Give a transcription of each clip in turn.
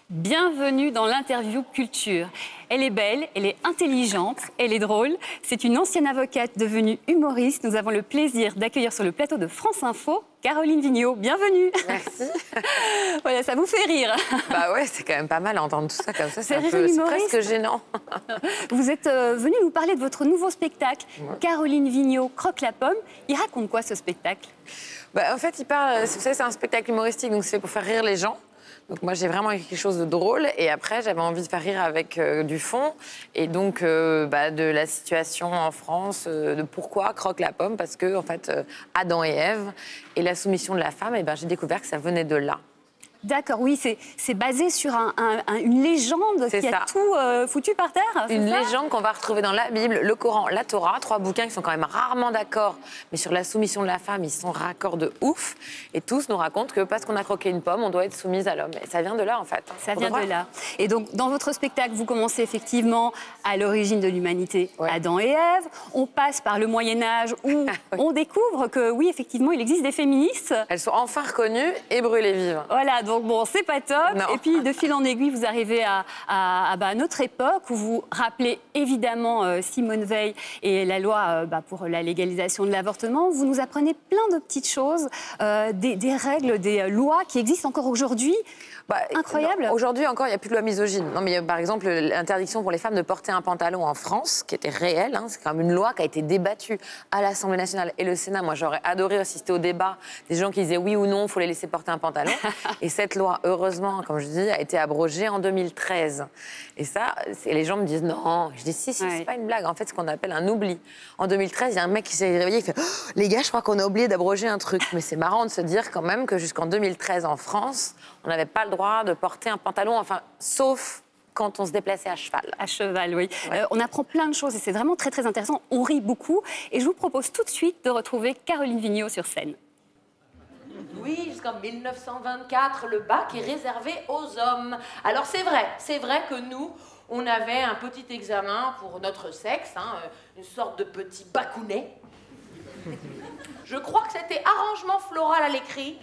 Bienvenue dans l'interview culture. Elle est belle, elle est intelligente, elle est drôle. C'est une ancienne avocate devenue humoriste. Nous avons le plaisir d'accueillir sur le plateau de France Info Caroline Vigneault. Bienvenue. Merci. Voilà, ça vous fait rire. Bah ouais, c'est quand même pas mal d'entendre tout ça comme ça. C'est presque gênant. Vous êtes venue nous parler de votre nouveau spectacle, Caroline Vigneault croque la pomme. Il raconte quoi ce spectacle? En fait, il parle. Vous savez, c'est un spectacle humoristique, donc c'est fait pour faire rire les gens. Donc moi, j'ai vraiment écrit quelque chose de drôle. Et après, j'avais envie de faire rire avec du fond. Et donc, de la situation en France, de pourquoi croque la pomme. Parce que, en fait, Adam et Ève et la soumission de la femme, j'ai découvert que ça venait de là. D'accord, oui, c'est basé sur une légende qui a tout foutu par terre. Une légende qu'on va retrouver dans la Bible, le Coran, la Torah, 3 bouquins qui sont quand même rarement d'accord, mais sur la soumission de la femme, ils sont raccords de ouf. Et tous nous racontent que parce qu'on a croqué une pomme, on doit être soumise à l'homme. Et ça vient de là, en fait. Ça vient de là. Et donc, dans votre spectacle, vous commencez effectivement à l'origine de l'humanité, Adam et Ève. On passe par le Moyen-Âge où on découvre que, oui, effectivement, il existe des féministes. Elles sont enfin reconnues et brûlées vives. Voilà. Donc bon, c'est pas top. Non. Et puis, de fil en aiguille, vous arrivez à notre époque où vous rappelez évidemment Simone Veil et la loi pour la légalisation de l'avortement. Vous nous apprenez plein de petites choses, des règles, des lois qui existent encore aujourd'hui. Incroyable. Aujourd'hui encore, il n'y a plus de loi misogyne. Non, mais il y a, par exemple, l'interdiction pour les femmes de porter un pantalon en France, qui était réelle. Hein, c'est quand même une loi qui a été débattue à l'Assemblée nationale et le Sénat. Moi, j'aurais adoré assister au débat des gens qui disaient oui ou non, il faut les laisser porter un pantalon. Et cette loi, heureusement, comme je dis, a été abrogée en 2013. Et ça, les gens me disent non. Je dis si, c'est pas une blague. En fait, c'est ce qu'on appelle un oubli. En 2013, il y a un mec qui s'est réveillé, il fait oh, les gars, je crois qu'on a oublié d'abroger un truc. Mais c'est marrant de se dire quand même que jusqu'en 2013, en France, on n'avait pas le droit de porter un pantalon, enfin, sauf quand on se déplaçait à cheval. À cheval, oui. On apprend plein de choses et c'est vraiment très, très intéressant. On rit beaucoup. Et je vous propose tout de suite de retrouver Caroline Vigneault sur scène. Oui, jusqu'en 1924, le bac est réservé aux hommes. Alors c'est vrai que nous, on avait un petit examen pour notre sexe, une sorte de petit bacounet. Je crois que c'était arrangement floral à l'écrit.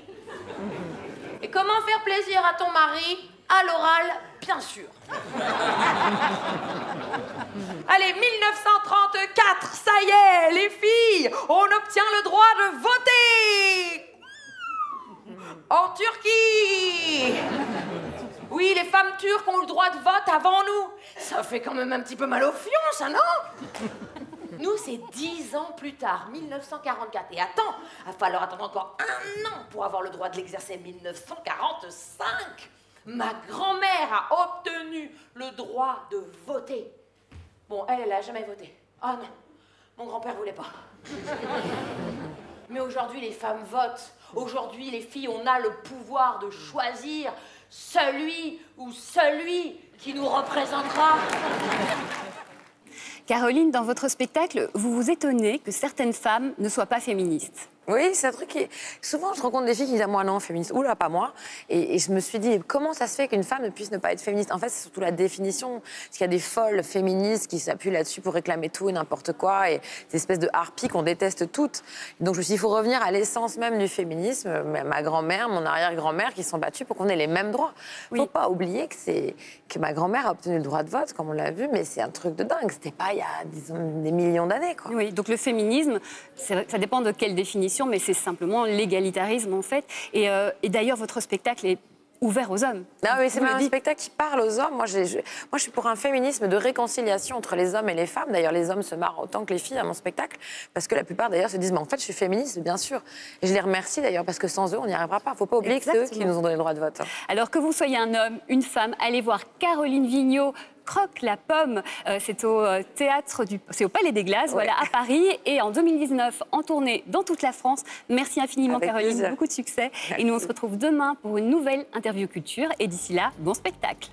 Et comment faire plaisir à ton mari? À l'oral, bien sûr. Allez, 1934, ça y est, les filles, on obtient le droit de voter en Turquie. Oui, les femmes turques ont le droit de vote avant nous. Ça fait quand même un petit peu mal au fion, ça, non? Nous, c'est 10 ans plus tard, 1944. Et attends, il va falloir attendre encore 1 an pour avoir le droit de l'exercer. 1945, ma grand-mère a obtenu le droit de voter. Bon, elle a jamais voté. Ah non, mon grand-père voulait pas. Mais aujourd'hui, les femmes votent. Aujourd'hui, les filles, on a le pouvoir de choisir celui ou celui qui nous représentera. Caroline, dans votre spectacle, vous vous étonnez que certaines femmes ne soient pas féministes. Oui, c'est un truc qui... Souvent, je rencontre des filles qui disent « moi non, féministe ». Oula, pas moi. Et je me suis dit, comment ça se fait qu'une femme ne puisse ne pas être féministe? En fait, c'est surtout la définition. Parce qu'il y a des folles féministes qui s'appuient là-dessus pour réclamer tout et n'importe quoi. Et des espèces de harpies qu'on déteste toutes. Donc je me suis dit, il faut revenir à l'essence même du féminisme. Ma grand-mère, mon arrière-grand-mère qui sont battues pour qu'on ait les mêmes droits. Il ne faut pas oublier que ma grand-mère a obtenu le droit de vote, comme on l'a vu, mais c'est un truc de dingue. C'était pas il y a, disons, des millions d'années, quoi. Oui, donc le féminisme, ça dépend de quelle définition, mais c'est simplement l'égalitarisme, en fait. Et d'ailleurs, votre spectacle est ouvert aux hommes. Non, mais c'est un spectacle qui parle aux hommes. Moi, je suis pour un féminisme de réconciliation entre les hommes et les femmes. D'ailleurs, les hommes se marrent autant que les filles à mon spectacle, parce que la plupart, d'ailleurs, se disent, mais en fait, je suis féministe, bien sûr. Et je les remercie, d'ailleurs, parce que sans eux, on n'y arrivera pas. Il ne faut pas oublier que c'est eux qui nous ont donné le droit de vote. Alors que vous soyez un homme, une femme, allez voir Caroline Vigneault croque la pomme. C'est au théâtre c'est au Palais des Glaces, voilà, à Paris, et en 2019 en tournée dans toute la France. Merci infiniment, avec Caroline, plaisir. Beaucoup de succès. Merci. Et nous on se retrouve demain pour une nouvelle interview culture. Et d'ici là, bon spectacle.